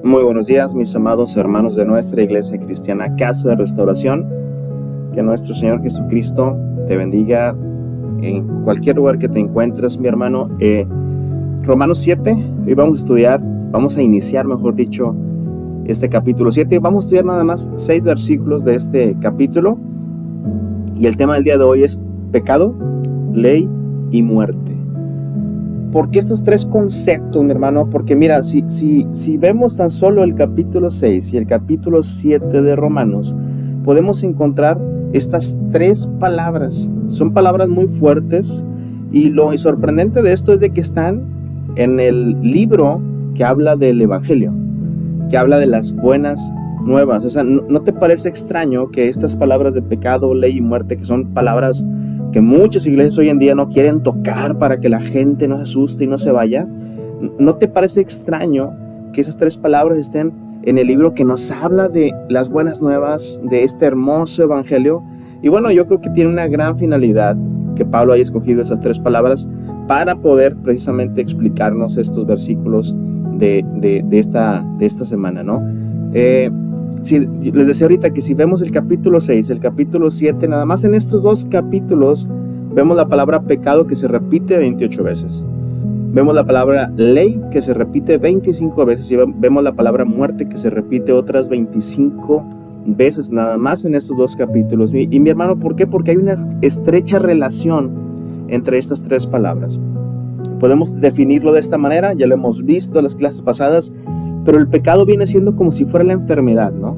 Muy buenos días, mis amados hermanos de nuestra Iglesia Cristiana Casa de Restauración. Que nuestro Señor Jesucristo te bendiga en cualquier lugar que te encuentres, mi hermano. Romanos 7, hoy vamos a iniciar, mejor dicho, este capítulo 7. Vamos a estudiar nada más 6 versículos de este capítulo. Y el tema del día de hoy es pecado, ley y muerte. ¿Por qué estos 3 conceptos, mi hermano? Porque mira, si vemos tan solo el capítulo 6 y el capítulo 7 de Romanos, podemos encontrar estas 3 palabras. Son palabras muy fuertes, y lo sorprendente de esto es de que están en el libro que habla del Evangelio, que habla de las buenas nuevas. O sea, ¿no te parece extraño que estas palabras de pecado, ley y muerte, que son palabras que muchas iglesias hoy en día no quieren tocar para que la gente no se asuste y no se vaya? ¿No te parece extraño que esas 3 palabras estén en el libro que nos habla de las buenas nuevas, de este hermoso evangelio? Y bueno, yo creo que tiene una gran finalidad que Pablo haya escogido esas 3 palabras para poder precisamente explicarnos estos versículos de esta semana, ¿no? Les decía ahorita que si vemos el capítulo 6, el capítulo 7, nada más en estos 2 capítulos vemos la palabra pecado que se repite 28 veces. Vemos la palabra ley que se repite 25 veces y vemos la palabra muerte que se repite otras 25 veces nada más en estos 2 capítulos. Y mi hermano, ¿por qué? Porque hay una estrecha relación entre estas 3 palabras. Podemos definirlo de esta manera, ya lo hemos visto en las clases pasadas, pero el pecado viene siendo como si fuera la enfermedad, ¿no?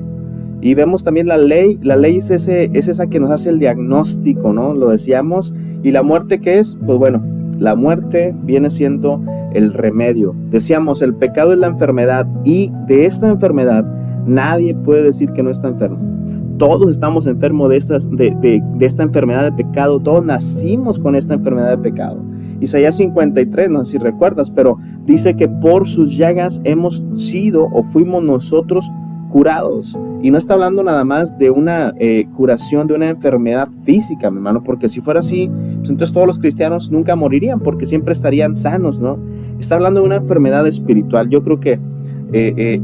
Y vemos también la ley es esa que nos hace el diagnóstico, ¿no? Lo decíamos. ¿Y la muerte qué es? Pues bueno, la muerte viene siendo el remedio. Decíamos, el pecado es la enfermedad, y de esta enfermedad nadie puede decir que no está enfermo. Todos estamos enfermos de esta enfermedad de pecado. Todos nacimos con esta enfermedad de pecado. Isaías 53, no sé si recuerdas, pero dice que por sus llagas hemos sido o fuimos nosotros curados. Y no está hablando nada más de una curación de una enfermedad física, mi hermano, porque si fuera así, pues entonces todos los cristianos nunca morirían, porque siempre estarían sanos, ¿no? Está hablando de una enfermedad espiritual. Yo creo que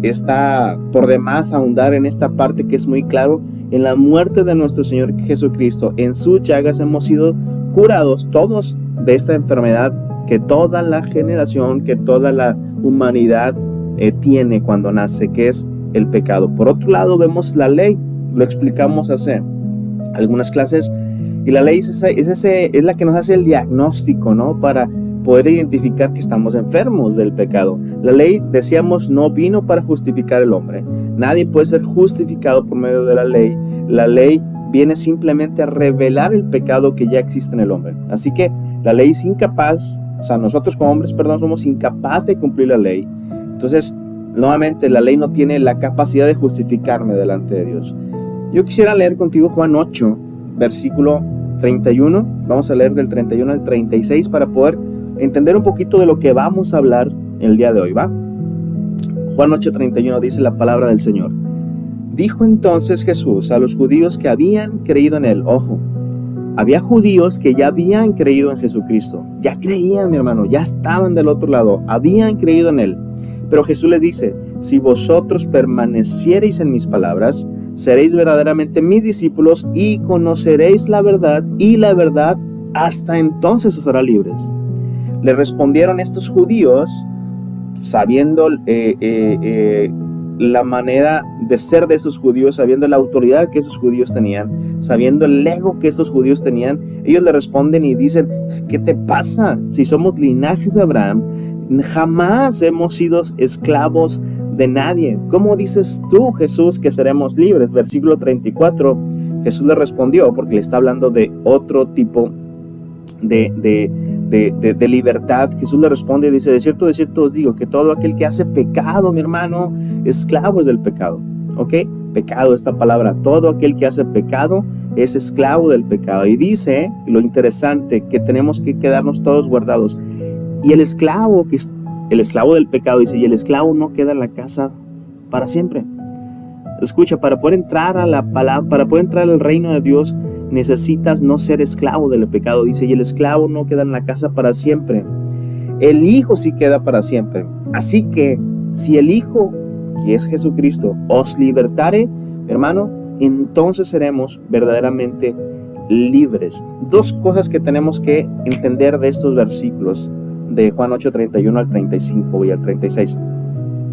está por demás ahondar en esta parte que es muy claro. En la muerte de nuestro Señor Jesucristo, en sus llagas hemos sido curados todos de esta enfermedad que toda la generación, que toda la humanidad tiene cuando nace, que es el pecado. Por otro lado, vemos la ley. Lo explicamos hace algunas clases, y la ley es la que nos hace el diagnóstico, ¿no? Para poder identificar que estamos enfermos del pecado. La ley, decíamos, no vino para justificar al hombre. Nadie puede ser justificado por medio de la ley. La ley viene simplemente a revelar el pecado que ya existe en el hombre. Así que la ley es incapaz, o sea, nosotros como hombres, somos incapaces de cumplir la ley. Entonces, nuevamente, la ley no tiene la capacidad de justificarme delante de Dios. Yo quisiera leer contigo Juan 8, versículo 31. Vamos a leer del 31 al 36 para poder entender un poquito de lo que vamos a hablar el día de hoy, ¿va? Juan 8:31 dice la palabra del Señor. Dijo entonces Jesús a los judíos que habían creído en él. Ojo, había judíos que ya habían creído en Jesucristo. Ya creían, mi hermano, ya estaban del otro lado, habían creído en él. Pero Jesús les dice, si vosotros permaneciereis en mis palabras, seréis verdaderamente mis discípulos y conoceréis la verdad, y la verdad hasta entonces os hará libres. Le respondieron estos judíos, sabiendo la manera de ser de esos judíos, sabiendo la autoridad que esos judíos tenían, sabiendo el ego que estos judíos tenían. Ellos le responden y dicen, ¿qué te pasa? Si somos linajes de Abraham, jamás hemos sido esclavos de nadie. ¿Cómo dices tú, Jesús, que seremos libres? Versículo 34, Jesús le respondió, porque le está hablando de otro tipo de libertad. Jesús le responde y dice, de cierto os digo que todo aquel que hace pecado, mi hermano, esclavo es del pecado. ¿Ok? Pecado, esta palabra, todo aquel que hace pecado es esclavo del pecado. Y dice, lo interesante, que tenemos que quedarnos todos guardados. Y el esclavo del pecado, dice, y el esclavo no queda en la casa para siempre. Escucha, para poder entrar a la palabra, para poder entrar al reino de Dios, necesitas no ser esclavo del pecado. Dice, y el esclavo no queda en la casa para siempre. El Hijo sí queda para siempre. Así que si el Hijo, que es Jesucristo, os libertare, hermano, entonces seremos verdaderamente libres. Dos cosas que tenemos que entender de estos versículos de Juan 8, 31 al 35 y al 36.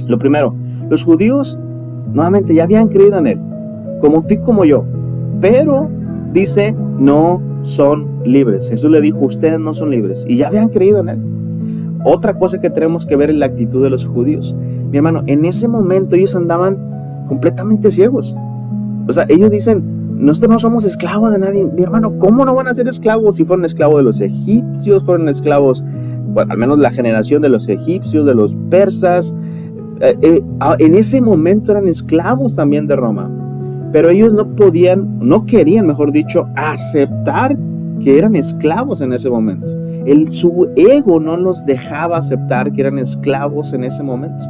Lo primero, los judíos nuevamente ya habían creído en Él, como tú y como yo, pero dice, no son libres. Jesús le dijo, ustedes no son libres, y ya habían creído en Él. Otra cosa que tenemos que ver es la actitud de los judíos. Mi hermano, en ese momento ellos andaban completamente ciegos. O sea, ellos dicen, nosotros no somos esclavos de nadie. Mi hermano, ¿cómo no van a ser esclavos si fueron esclavos de los egipcios? Fueron esclavos, bueno, al menos la generación de los egipcios, de los persas. En ese momento eran esclavos también de Roma. Pero ellos no querían, mejor dicho, aceptar que eran esclavos en ese momento. Su ego no los dejaba aceptar que eran esclavos en ese momento.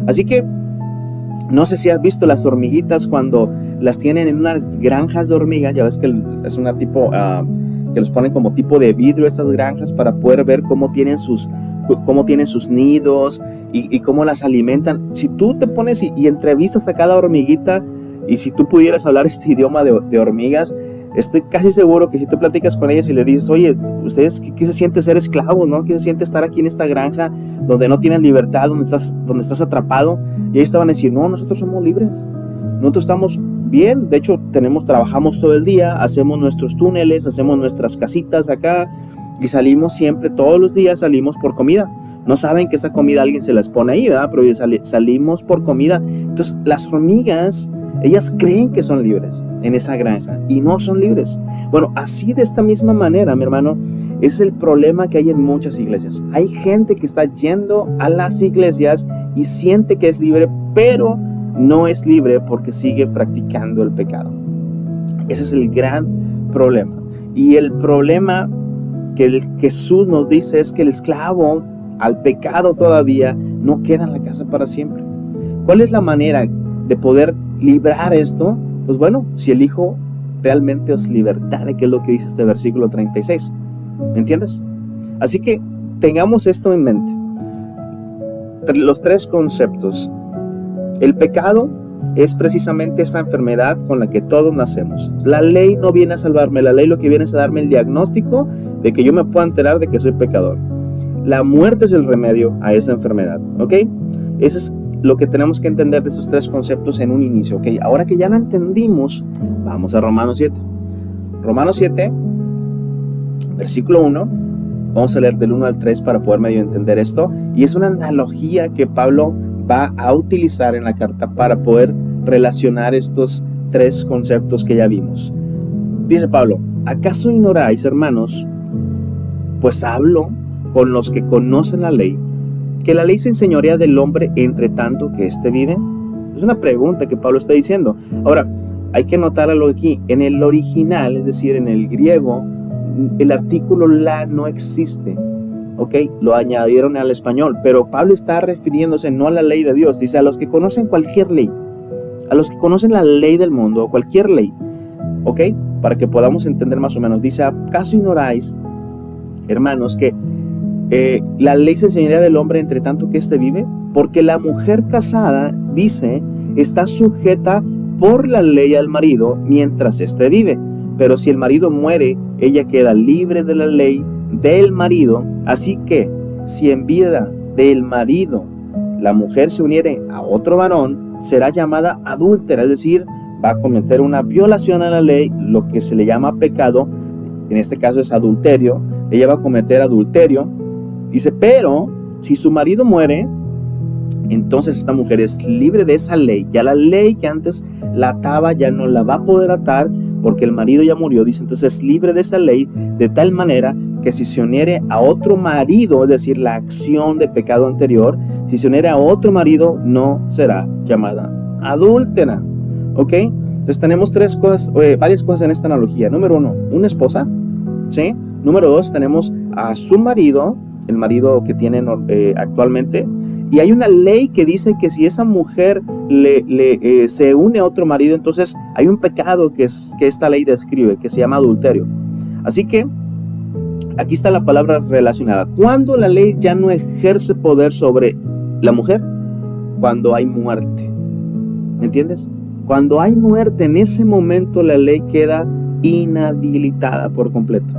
Así que, no sé si has visto las hormiguitas cuando las tienen en unas granjas de hormigas. Ya ves que es una tipo, que los ponen como tipo de vidrio estas granjas para poder ver cómo tienen sus nidos y cómo las alimentan. Si tú te pones y entrevistas a cada hormiguita, y si tú pudieras hablar este idioma de hormigas, estoy casi seguro que si tú platicas con ellas y le dices, oye, ¿ustedes qué se siente ser esclavos, no? ¿Qué se siente estar aquí en esta granja donde no tienes libertad, donde estás atrapado? Y ellos te van a decir, no, nosotros somos libres, nosotros estamos bien, de hecho trabajamos todo el día, hacemos nuestros túneles, hacemos nuestras casitas acá y salimos siempre, todos los días salimos por comida. No saben que esa comida alguien se las pone ahí, ¿verdad? Pero salimos por comida. Entonces las hormigas, ellas creen que son libres en esa granja y no son libres. Bueno, así de esta misma manera, mi hermano, es el problema que hay en muchas iglesias. Hay gente que está yendo a las iglesias y siente que es libre, pero no es libre porque sigue practicando el pecado. Ese es el gran problema. Y el problema que Jesús nos dice es que el esclavo al pecado todavía no queda en la casa para siempre. ¿Cuál es la manera de poder librar esto? Pues bueno, si el Hijo realmente os libertare, que es lo que dice este versículo 36. ¿Me entiendes? Así que tengamos esto en mente. Los tres conceptos. El pecado es precisamente esa enfermedad con la que todos nacemos. La ley no viene a salvarme, la ley lo que viene es a darme el diagnóstico de que yo me pueda enterar de que soy pecador. La muerte es el remedio a esa enfermedad, ¿ok? Ese es lo que tenemos que entender de esos tres conceptos en un inicio, ¿ok? Ahora que ya lo entendimos, vamos a Romanos 7. Romanos 7, versículo 1, vamos a leer del 1 al 3 para poder medio entender esto. Y es una analogía que Pablo va a utilizar en la carta para poder relacionar estos tres conceptos que ya vimos. Dice Pablo, ¿acaso ignoráis, hermanos? Pues hablo con los que conocen la ley, que la ley se enseñorea del hombre entre tanto que éste vive. Es una pregunta que Pablo está diciendo. Ahora, hay que notar algo aquí. En el original, es decir, en el griego, el artículo la no existe. ¿Ok? Lo añadieron al español, pero Pablo está refiriéndose no a la ley de Dios, dice a los que conocen cualquier ley, a los que conocen la ley del mundo, cualquier ley. ¿Ok? Para que podamos entender más o menos. Dice, ¿acaso ignoráis, hermanos, que la ley se enseñaría del hombre entre tanto que éste vive? Porque la mujer casada, dice, está sujeta por la ley al marido mientras éste vive. Pero si el marido muere, ella queda libre de la ley del marido. Así que, si en vida del marido la mujer se uniere a otro varón, será llamada adúltera, es decir, va a cometer una violación a la ley, lo que se le llama pecado. En este caso es adulterio. Ella va a cometer adulterio. Dice, pero si su marido muere, entonces esta mujer es libre de esa ley. Ya la ley que antes la ataba ya no la va a poder atar porque el marido ya murió. Dice, entonces es libre de esa ley de tal manera que si se uniere a otro marido, es decir, la acción de pecado anterior, si se uniere a otro marido, no será llamada adúltera. ¿Ok? Entonces tenemos varias cosas en esta analogía. Número 1, una esposa. ¿Sí? Número 2, tenemos a su marido, el marido que tienen actualmente, Y hay una ley que dice que si esa mujer se une a otro marido, entonces hay un pecado que esta ley describe, que se llama adulterio. Así que aquí está la palabra relacionada. ¿Cuándo la ley ya no ejerce poder sobre la mujer? Cuando hay muerte. ¿Me entiendes? Cuando hay muerte, en ese momento la ley queda inhabilitada por completo.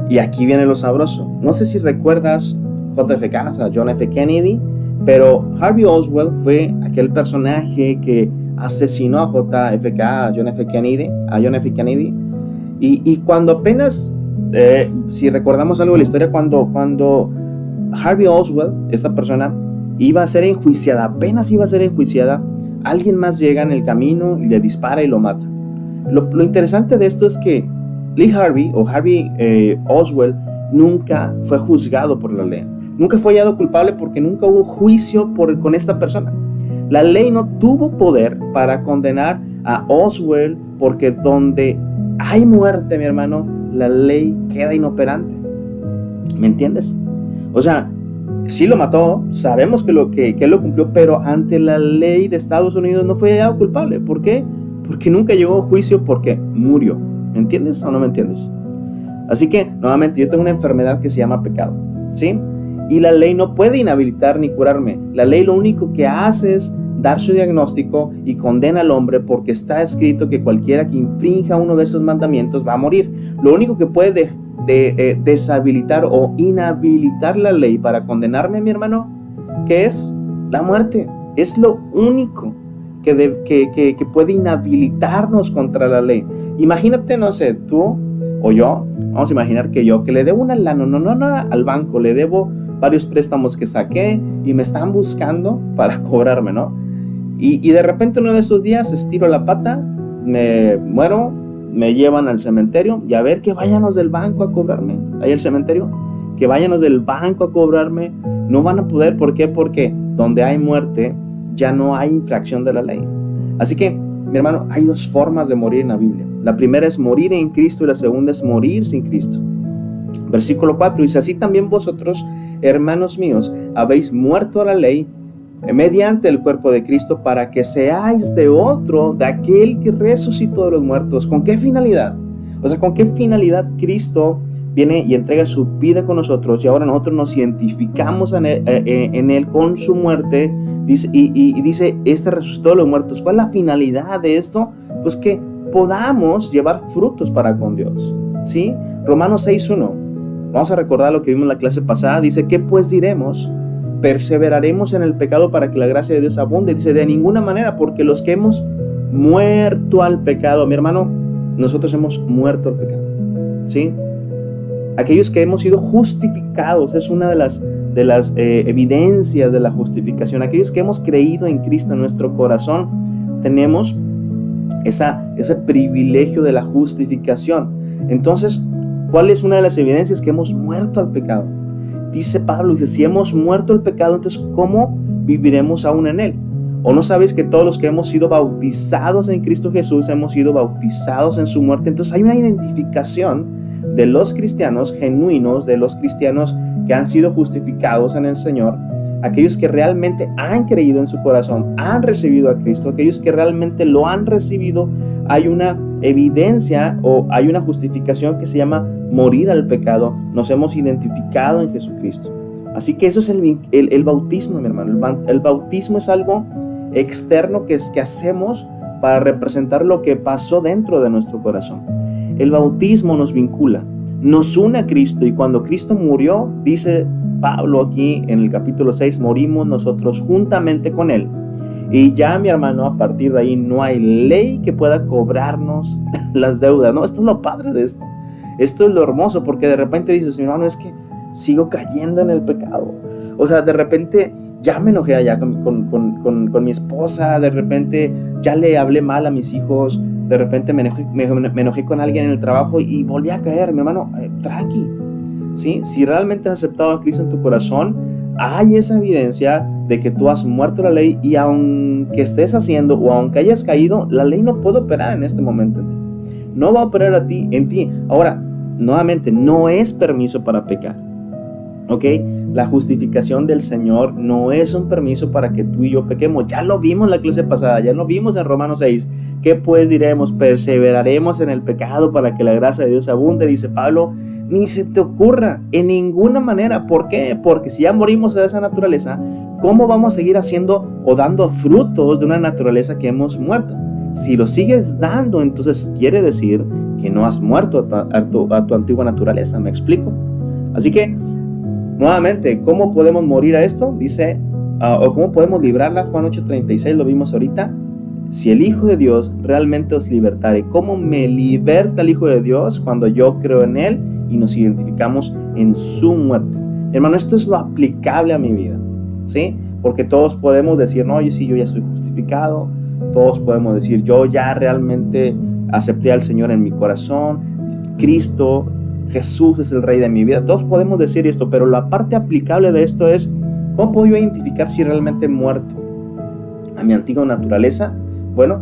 Y aquí viene lo sabroso. No sé si recuerdas JFK, o sea, John F. Kennedy, pero Harvey Oswald fue aquel personaje que asesinó a JFK, a John F. Kennedy. Y cuando apenas, si recordamos algo de la historia, cuando Harvey Oswald, esta persona, iba a ser enjuiciada, apenas iba a ser enjuiciada, alguien más llega en el camino y le dispara y lo mata. Lo interesante de esto es que Lee Harvey o Harvey Oswald nunca fue juzgado por la ley. Nunca fue hallado culpable porque nunca hubo juicio con esta persona. La ley no tuvo poder para condenar a Oswald porque donde hay muerte, mi hermano, la ley queda inoperante. ¿Me entiendes? O sea, sí lo mató, sabemos que él lo cumplió, pero ante la ley de Estados Unidos no fue hallado culpable. ¿Por qué? Porque nunca llegó a juicio porque murió. ¿Me entiendes o no me entiendes? Así que, nuevamente, yo tengo una enfermedad que se llama pecado, ¿sí? Y la ley no puede inhabilitar ni curarme. La ley lo único que hace es dar su diagnóstico y condena al hombre porque está escrito que cualquiera que infrinja uno de esos mandamientos va a morir. Lo único que puede deshabilitar o inhabilitar la ley para condenarme, mi hermano, ¿qué es? La muerte. Es lo único que puede inhabilitarnos contra la ley. Imagínate, no sé, tú o yo, vamos a imaginar que le debo una lana, no al banco, le debo varios préstamos que saqué y me están buscando para cobrarme, ¿no? Y de repente uno de esos días estiro la pata, me muero, me llevan al cementerio y a ver que váyanos del banco a cobrarme. Ahí el cementerio, que váyanos del banco a cobrarme, no van a poder. ¿Por qué? Porque donde hay muerte ya no hay infracción de la ley. Así que, mi hermano, hay dos formas de morir en la Biblia. La primera es morir en Cristo y la segunda es morir sin Cristo. Versículo 4 dice: así también vosotros, hermanos míos, habéis muerto a la ley mediante el cuerpo de Cristo, para que seáis de otro, de aquel que resucitó de los muertos. ¿Con qué finalidad? O sea, ¿con qué finalidad Cristo viene y entrega su vida con nosotros y ahora nosotros nos identificamos en él con su muerte? Dice, y dice, este resucitó de los muertos. ¿Cuál es la finalidad de esto? Pues que podamos llevar frutos para con Dios, ¿sí? Romanos 6:1. Vamos a recordar lo que vimos en la clase pasada. Dice: ¿qué pues diremos? ¿Perseveraremos en el pecado para que la gracia de Dios abunde? Dice: de ninguna manera, porque los que hemos muerto al pecado, mi hermano, nosotros hemos muerto al pecado, ¿sí? Aquellos que hemos sido justificados, es una de las evidencias de la justificación. Aquellos que hemos creído en Cristo en nuestro corazón, tenemos ese privilegio de la justificación. Entonces, ¿cuál es una de las evidencias? Que hemos muerto al pecado. Dice Pablo, dice: si hemos muerto al pecado, entonces ¿cómo viviremos aún en él? ¿O no sabéis que todos los que hemos sido bautizados en Cristo Jesús hemos sido bautizados en su muerte? Entonces hay una identificación de los cristianos genuinos, de los cristianos que han sido justificados en el Señor, aquellos que realmente han creído en su corazón, han recibido a Cristo, aquellos que realmente lo han recibido. Hay una evidencia o hay una justificación que se llama morir al pecado. Nos hemos identificado en Jesucristo. Así que eso es el bautismo, mi hermano. El bautismo es algo externo que hacemos para representar lo que pasó dentro de nuestro corazón. El bautismo nos vincula, nos une a Cristo, y cuando Cristo murió, dice Pablo aquí en el capítulo 6, morimos nosotros juntamente con Él. Y ya, mi hermano, a partir de ahí no hay ley que pueda cobrarnos las deudas, ¿no? Esto es lo padre de esto. Esto es lo hermoso, porque de repente dices: mi hermano, es que sigo cayendo en el pecado. O sea, de repente ya me enojé allá con mi esposa, de repente ya le hablé mal a mis hijos, de repente me enojé con alguien en el trabajo y volví a caer. Mi hermano, tranqui, ¿sí? Si realmente has aceptado a Cristo en tu corazón, hay esa evidencia de que tú has muerto a la ley, y aunque estés haciendo o aunque hayas caído, la ley no puede operar en este momento en ti. No va a operar en ti. Ahora, nuevamente, no es permiso para pecar, ¿ok? La justificación del Señor no es un permiso para que tú y yo pequemos. Ya lo vimos en la clase pasada, ya lo vimos en Romanos 6. ¿Qué pues diremos? ¿Perseveraremos en el pecado para que la gracia de Dios abunde? Dice Pablo, ni se te ocurra, en ninguna manera. ¿Por qué? Porque si ya morimos de esa naturaleza, ¿cómo vamos a seguir haciendo o dando frutos de una naturaleza que hemos muerto? Si lo sigues dando, entonces quiere decir que no has muerto a tu antigua naturaleza. ¿Me explico? Así que, nuevamente, ¿cómo podemos morir a esto? Dice, o ¿cómo podemos librarla? Juan 8:36, lo vimos ahorita. Si el Hijo de Dios realmente os libertare, ¿cómo me liberta el Hijo de Dios? Cuando yo creo en Él y nos identificamos en su muerte. Hermano, esto es lo aplicable a mi vida, ¿sí? Porque todos podemos decir, no, sí, yo ya soy justificado. Todos podemos decir, yo ya realmente acepté al Señor en mi corazón. Cristo, Jesús es el Rey de mi vida. Todos podemos decir esto, pero la parte aplicable de esto es, ¿cómo puedo yo identificar si realmente he muerto a mi antigua naturaleza? Bueno,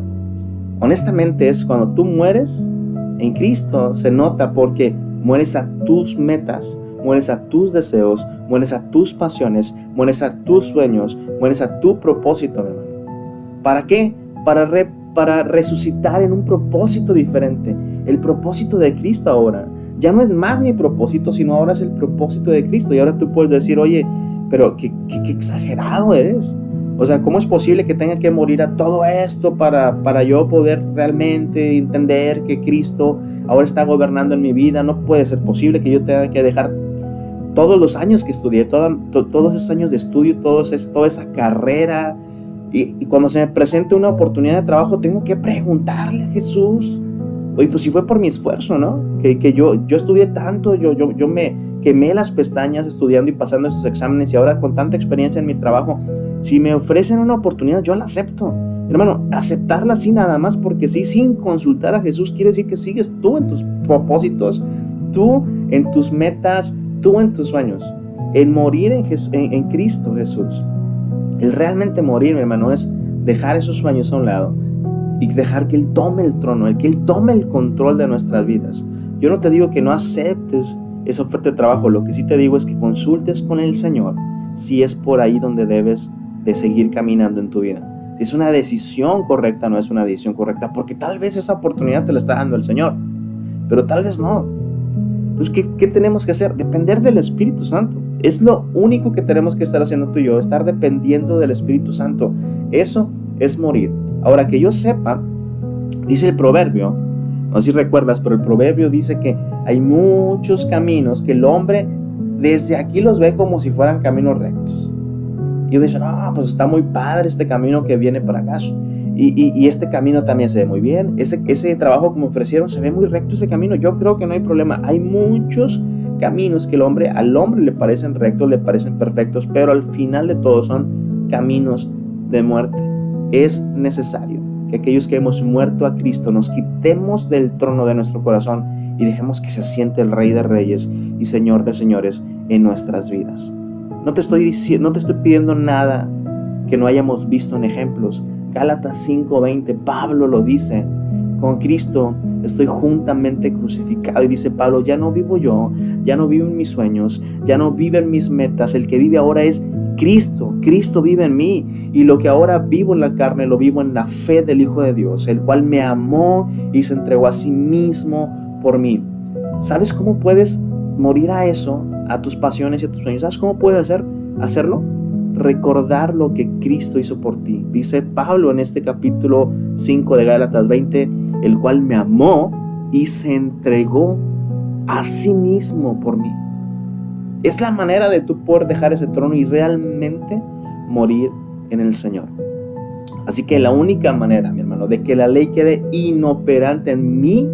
honestamente es cuando tú mueres en Cristo, se nota porque mueres a tus metas, mueres a tus deseos, mueres a tus pasiones, mueres a tus sueños, mueres a tu propósito, mi hermano. ¿Para qué? Para resucitar en un propósito diferente. El propósito de Cristo ahora ya no es más mi propósito, sino ahora es el propósito de Cristo. Y ahora tú puedes decir, oye, pero qué exagerado eres. O sea, ¿cómo es posible que tenga que morir a todo esto para yo poder realmente entender que Cristo ahora está gobernando en mi vida? No puede ser posible que yo tenga que dejar todos los años que estudié, todos esos años de estudio, toda esa carrera. Y cuando se me presente una oportunidad de trabajo, tengo que preguntarle a Jesús, oye, pues si fue por mi esfuerzo, ¿no? Que yo estudié tanto, yo me quemé las pestañas estudiando y pasando esos exámenes, y ahora con tanta experiencia en mi trabajo, si me ofrecen una oportunidad, yo la acepto. Hermano, aceptarla así nada más porque sí, sin consultar a Jesús, quiere decir que sigues tú en tus propósitos, tú en tus metas, tú en tus sueños. El morir en Cristo Jesús, el realmente morir, mi hermano, es dejar esos sueños a un lado y dejar que Él tome el trono, que Él tome el control de nuestras vidas. Yo no te digo que no aceptes esa oferta de trabajo, lo que sí te digo es que consultes con el Señor si es por ahí donde debes de seguir caminando en tu vida. Si es una decisión correcta, no es una decisión correcta, porque tal vez esa oportunidad te la está dando el Señor, pero tal vez no. Entonces, ¿qué tenemos que hacer? Depender del Espíritu Santo. Es lo único que tenemos que estar haciendo tú y yo, estar dependiendo del Espíritu Santo. Eso es morir. Ahora, que yo sepa, dice el proverbio, no sé si recuerdas, pero el proverbio dice que hay muchos caminos que el hombre desde aquí los ve como si fueran caminos rectos. Y yo digo, no, pues está muy padre este camino que viene para acá. Y este camino también se ve muy bien. Ese trabajo que me ofrecieron se ve muy recto ese camino. Yo creo que no hay problema. Hay muchos caminos que al hombre le parecen rectos, le parecen perfectos, pero al final de todo son caminos de muerte. Es necesario que aquellos que hemos muerto a Cristo nos quitemos del trono de nuestro corazón y dejemos que se siente el Rey de Reyes y Señor de Señores en nuestras vidas. No te estoy pidiendo nada que no hayamos visto en ejemplos. Gálatas 5:20, Pablo lo dice, con Cristo estoy juntamente crucificado. Y dice Pablo, ya no vivo yo, ya no vivo en mis sueños, ya no vive en mis metas, el que vive ahora es Cristo. Cristo vive en mí, y lo que ahora vivo en la carne lo vivo en la fe del Hijo de Dios, el cual me amó y se entregó a sí mismo por mí. ¿Sabes cómo puedes morir a eso, a tus pasiones y a tus sueños? ¿Sabes cómo puedes hacerlo? Recordar lo que Cristo hizo por ti. Dice Pablo en este capítulo 5 de Gálatas 20, el cual me amó y se entregó a sí mismo por mí. Es la manera de tú poder dejar ese trono y realmente morir en el Señor. Así que la única manera, mi hermano, de que la ley quede inoperante en mí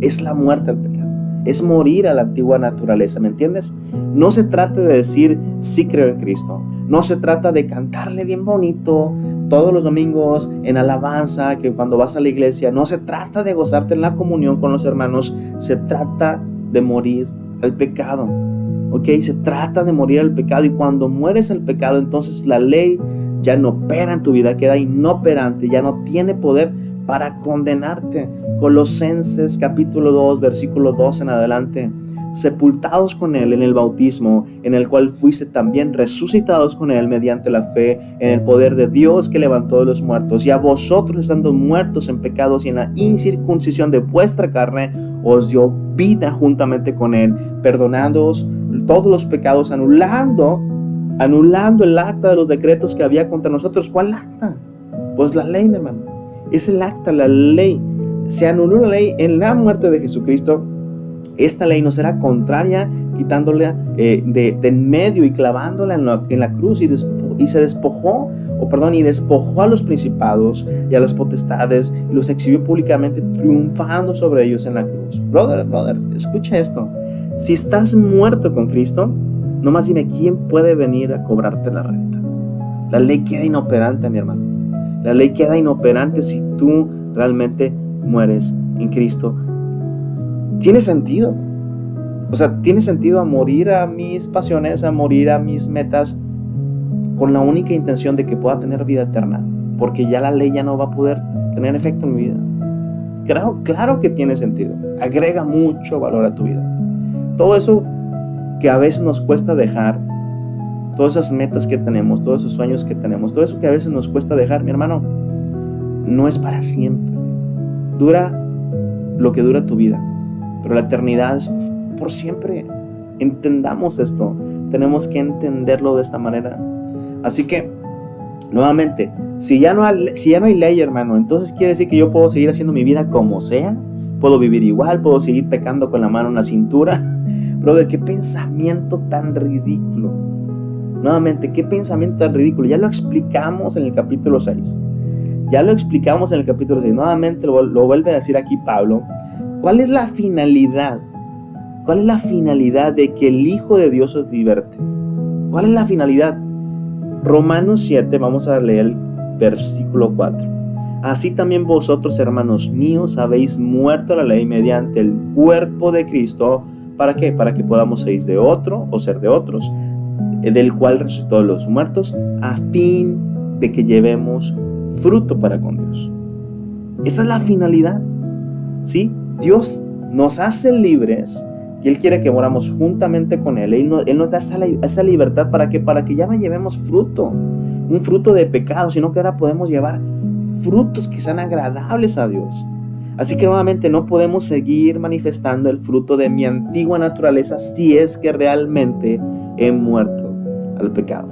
es la muerte al pecado. Es morir a la antigua naturaleza, ¿me entiendes? No se trata de decir sí creo en Cristo. No se trata de cantarle bien bonito todos los domingos en alabanza, que cuando vas a la iglesia. No se trata de gozarte en la comunión con los hermanos. Se trata de morir al pecado, ¿ok? Se trata de morir al pecado, y cuando mueres al pecado, entonces la ley ya no opera en tu vida, queda inoperante, ya no tiene poder para condenarte. Colosenses capítulo 2, versículo 2 en adelante, sepultados con Él en el bautismo, en el cual fuiste también resucitados con Él mediante la fe en el poder de Dios que levantó de los muertos. Y a vosotros, estando muertos en pecados y en la incircuncisión de vuestra carne, os dio vida juntamente con Él, perdonándoos todos los pecados, anulando el acta de los decretos que había contra nosotros. ¿Cuál acta? Pues la ley, mi hermano. Es el acta, la ley. Se anuló la ley en la muerte de Jesucristo. Esta ley nos era contraria, quitándola de en medio y clavándola en la cruz, y despojó a los principados y a las potestades, y los exhibió públicamente, triunfando sobre ellos en la cruz. Brother, escucha esto. Si estás muerto con Cristo, nomás dime, ¿quién puede venir a cobrarte la renta? La ley queda inoperante, mi hermano. La ley queda inoperante si tú realmente mueres en Cristo. Tiene sentido. O sea, tiene sentido a morir a mis pasiones, a morir a mis metas, con la única intención de que pueda tener vida eterna, porque ya la ley ya no va a poder tener efecto en mi vida. Claro que tiene sentido. Agrega mucho valor a tu vida. Todo eso que a veces nos cuesta dejar, todas esas metas que tenemos, todos esos sueños que tenemos, todo eso que a veces nos cuesta dejar, mi hermano, no es para siempre. Dura lo que dura tu vida, pero la eternidad es por siempre. Entendamos esto. Tenemos que entenderlo de esta manera. Así que, nuevamente, si ya no hay ley, hermano, entonces quiere decir que yo puedo seguir haciendo mi vida como sea. Puedo vivir igual, puedo seguir pecando con la mano en la cintura. Brother, qué pensamiento tan ridículo. Nuevamente, qué pensamiento tan ridículo. Ya lo explicamos en el capítulo 6. Nuevamente lo vuelve a decir aquí Pablo. ¿Cuál es la finalidad? ¿Cuál es la finalidad de que el Hijo de Dios os liberte? ¿Cuál es la finalidad? Romanos 7, vamos a leer el versículo 4. Así también vosotros, hermanos míos, habéis muerto a la ley mediante el cuerpo de Cristo. ¿Para qué? Para que podamos ser de otros, del cual resucitó de los muertos, a fin de que llevemos fruto para con Dios. Esa es la finalidad. ¿Sí? Dios nos hace libres, y Él quiere que moramos juntamente con Él. Él nos da esa libertad para que ya no llevemos fruto, un fruto de pecado, sino que ahora podemos llevar frutos que sean agradables a Dios. Así que nuevamente no podemos seguir manifestando el fruto de mi antigua naturaleza si es que realmente he muerto al pecado.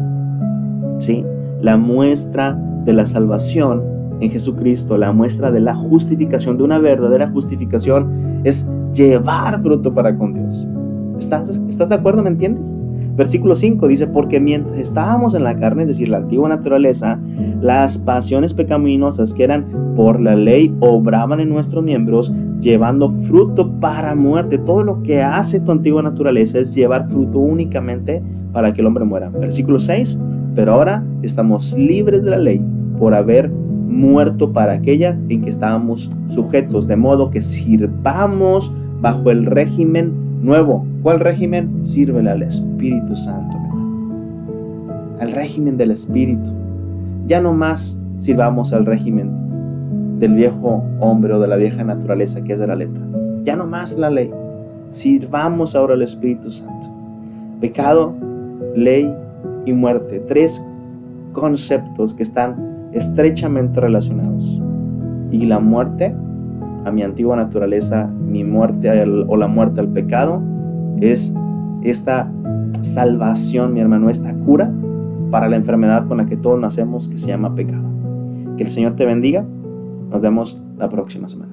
¿Sí? La muestra de la salvación en Jesucristo, la muestra de la justificación, de una verdadera justificación, es llevar fruto para con Dios. ¿Estás de acuerdo? ¿Me entiendes? Versículo 5 dice: porque mientras estábamos en la carne, es decir, la antigua naturaleza, las pasiones pecaminosas que eran por la ley obraban en nuestros miembros, llevando fruto para muerte. Todo lo que hace tu antigua naturaleza es llevar fruto únicamente para que el hombre muera. Versículo 6: pero ahora estamos libres de la ley por haber muerto para aquella en que estábamos sujetos, de modo que sirvamos bajo el régimen nuevo. ¿Cuál régimen? Sírvele al Espíritu Santo, mi hermano. Al régimen del Espíritu. Ya no más sirvamos al régimen del viejo hombre o de la vieja naturaleza, que es de la letra. Ya no más la ley. Sirvamos ahora al Espíritu Santo. Pecado, ley y muerte. 3 conceptos que están estrechamente relacionados. Y la muerte a mi antigua naturaleza, mi muerte o la muerte al pecado, es esta salvación, mi hermano, esta cura para la enfermedad con la que todos nacemos, que se llama pecado. Que el Señor te bendiga. Nos vemos la próxima semana.